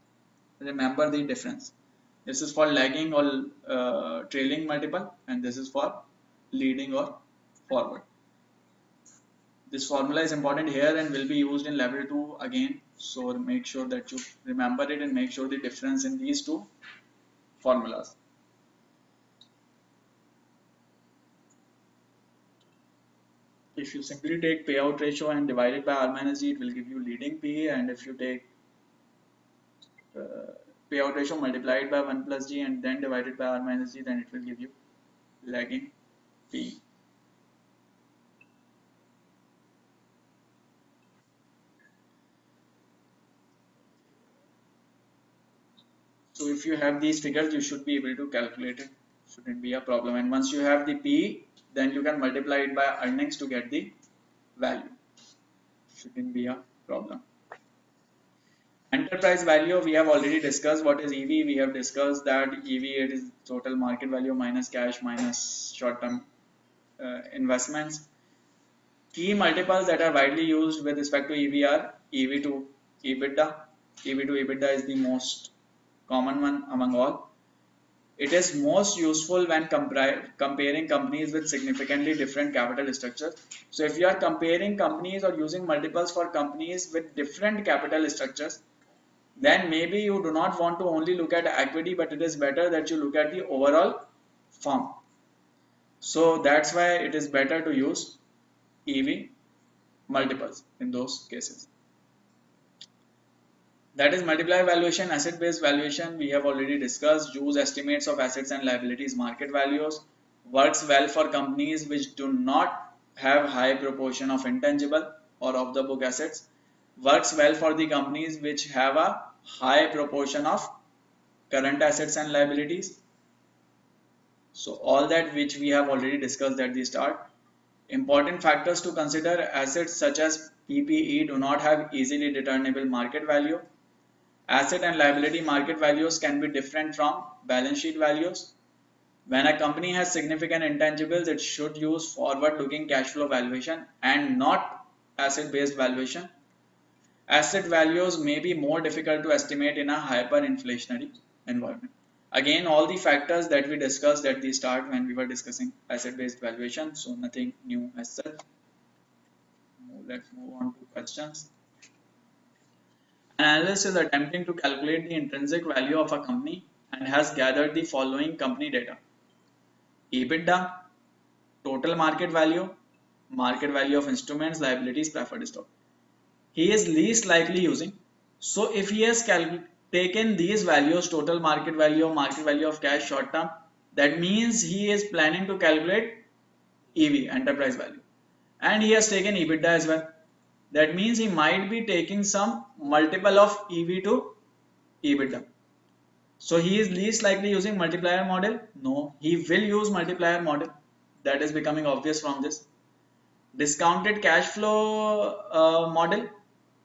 Remember the difference. This is for lagging or trailing multiple, and this is for leading or forward. This formula is important here and will be used in level 2 again. So make sure that you remember it and make sure the difference in these two formulas. If you simply take payout ratio and divide it by R minus G, it will give you leading PE, and if you take payout ratio multiplied by 1 plus G and then divided by R minus G, then it will give you lagging PE. So if you have these figures, you should be able to calculate it. Shouldn't be a problem. And once you have the PE, then you can multiply it by earnings to get the value. Shouldn't be a problem. Enterprise value, we have already discussed what is EV. We have discussed that EV, it is total market value minus cash minus short-term investments. Key multiples that are widely used with respect to EV are EV to EBITDA. EV to EBITDA is the most common one among all. It is most useful when comparing companies with significantly different capital structures. So if you are comparing companies or using multiples for companies with different capital structures, then maybe you do not want to only look at equity, but it is better that you look at the overall firm. So that's why it is better to use EV multiples in those cases. That is multiplier valuation, asset based valuation. We have already discussed. Use estimates of assets and liabilities market values. Works well for companies which do not have high proportion of intangible or off the book assets. Works well for the companies which have a high proportion of current assets and liabilities. So all that which we have already discussed at the start. Important factors to consider: assets such as PPE do not have easily determinable market value. Asset and liability market values can be different from balance sheet values. When a company has significant intangibles, it should use forward-looking cash flow valuation and not asset-based valuation. Asset values may be more difficult to estimate in a hyperinflationary environment. Again, all the factors that we discussed at the start when we were discussing asset-based valuation, so nothing new as such. Let's move on to questions. An analyst is attempting to calculate the intrinsic value of a company and has gathered the following company data: EBITDA, total market value of instruments, liabilities, preferred stock. He is least likely using. So if he has taken these values, total market value of cash, short term, that means he is planning to calculate EV, enterprise value, and he has taken EBITDA as well. That means he might be taking some multiple of EV to EBITDA. So he is least likely using multiplier model? No, he will use multiplier model. That is becoming obvious from this. Discounted cash flow model.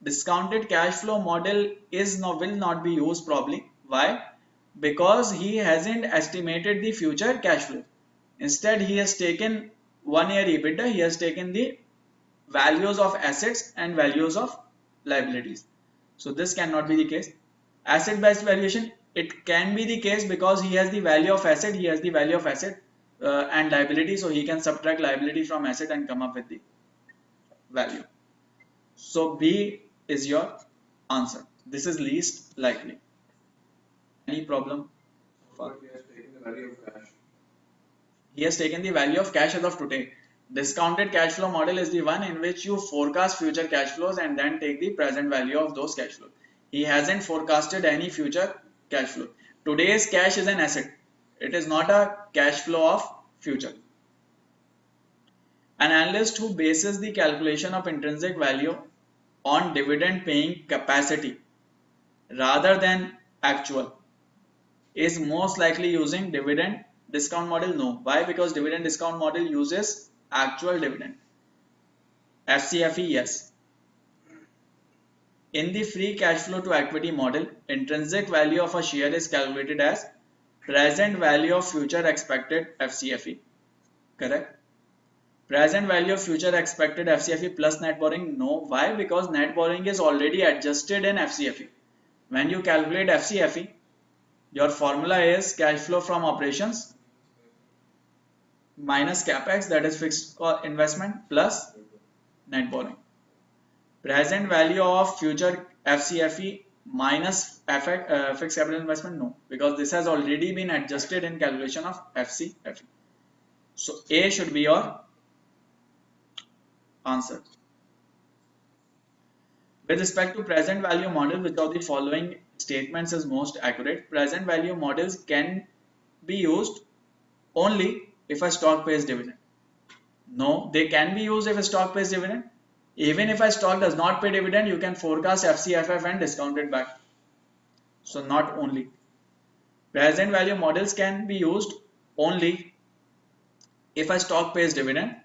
Discounted cash flow model will not be used probably. Why? Because he hasn't estimated the future cash flow. Instead, he has taken 1 year EBITDA. He has taken the values of assets and values of liabilities. So this cannot be the case. Asset based valuation, it can be the case because he has the value of asset, and liability, so he can subtract liability from asset and come up with the value. So B is your answer. This is least likely. Any problem? But he has taken the value of cash. He has taken the value of cash as of today. Discounted cash flow model is the one in which you forecast future cash flows and then take the present value of those cash flows. He hasn't forecasted any future cash flow. Today's cash is an asset. It is not a cash flow of future. An analyst who bases the calculation of intrinsic value on dividend paying capacity rather than actual is most likely using dividend discount model? No. Why? Because dividend discount model uses actual dividend. FCFE, yes. In the free cash flow to equity model, intrinsic value of a share is calculated as present value of future expected FCFE. Correct? Present value of future expected FCFE plus net borrowing? No. Why? Because net borrowing is already adjusted in FCFE. When you calculate FCFE, your formula is cash flow from operations minus capex, that is fixed investment, plus net borrowing. Present value of future FCFE minus fixed capital investment? No, because this has already been adjusted in calculation of FCFE. So A should be your answer. With respect to present value model, which of the following statements is most accurate? Present value models can be used only if a stock pays dividend. No, they can be used if a stock pays dividend. Even if a stock does not pay dividend, you can forecast FCFF and discount it back. So not only. Present value models can be used only if a stock pays dividend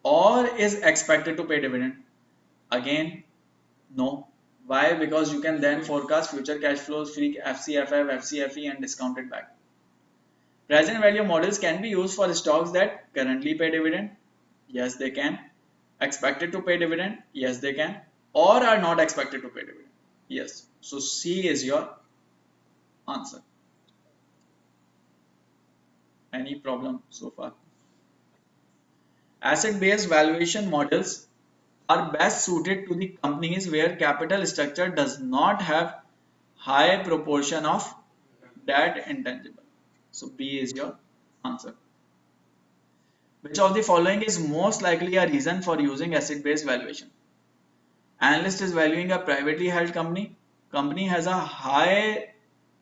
or is expected to pay dividend. Again, no. Why? Because you can then forecast future cash flows, free FCFF, FCFE and discount it back. Present value models can be used for stocks that currently pay dividend. Yes, they can. Expected to pay dividend? Yes, they can. Or are not expected to pay dividend? Yes. So C is your answer. Any problem so far? Asset-based valuation models are best suited to the companies where capital structure does not have high proportion of debt intangible. So B is your answer. Which of the following is most likely a reason for using asset-based valuation? Analyst is valuing a privately held company. Company has a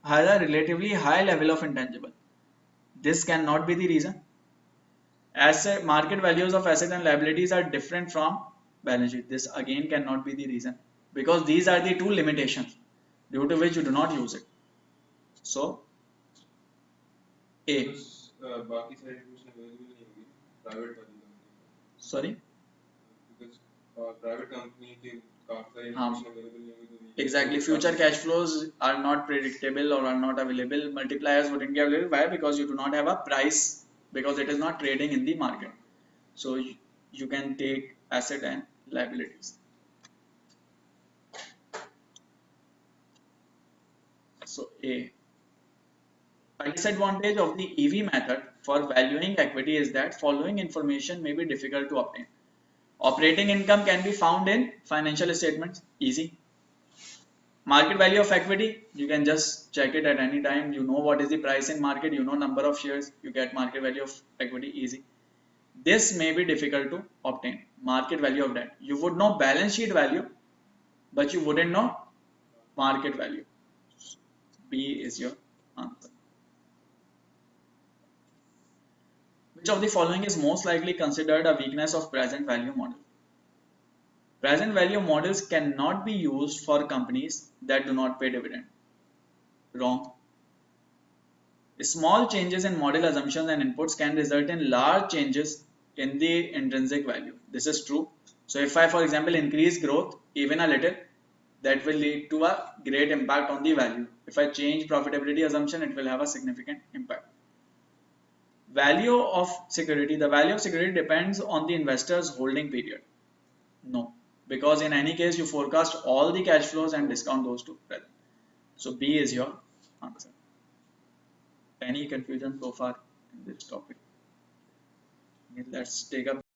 relatively high level of intangible. This cannot be the reason. Asset market values of asset and liabilities are different from balance sheet. This again cannot be the reason, because these are the two limitations due to which you do not use it. So A. बाकी सारी information available नहीं होगी private वाली company Sorry. because private company के काफी सारी हाँ. information available नहीं होगी तो Exactly. Future cash flows are not predictable or are not available. Multipliers wouldn't be available. Why? Because you do not have a price, because it is not trading in the market. So you can take asset and liabilities. So A. A disadvantage of the EV method for valuing equity is that following information may be difficult to obtain. Operating income can be found in financial statements, easy. Market value of equity, you can just check it at any time. You know what is the price in market, you know number of shares, you get market value of equity, easy. This may be difficult to obtain. Market value of debt, you would know balance sheet value, but you wouldn't know market value. B is your answer. Which of the following is most likely considered a weakness of present value model? Present value models cannot be used for companies that do not pay dividend. Wrong. Small changes in model assumptions and inputs can result in large changes in the intrinsic value. This is true. So if I, for example, increase growth even a little, that will lead to a great impact on the value. If I change profitability assumption, it will have a significant impact. Value of security. The value of security depends on the investor's holding period. No, because in any case you forecast all the cash flows and discount those to present. So B is your answer. Any confusion so far in this topic? Let's take up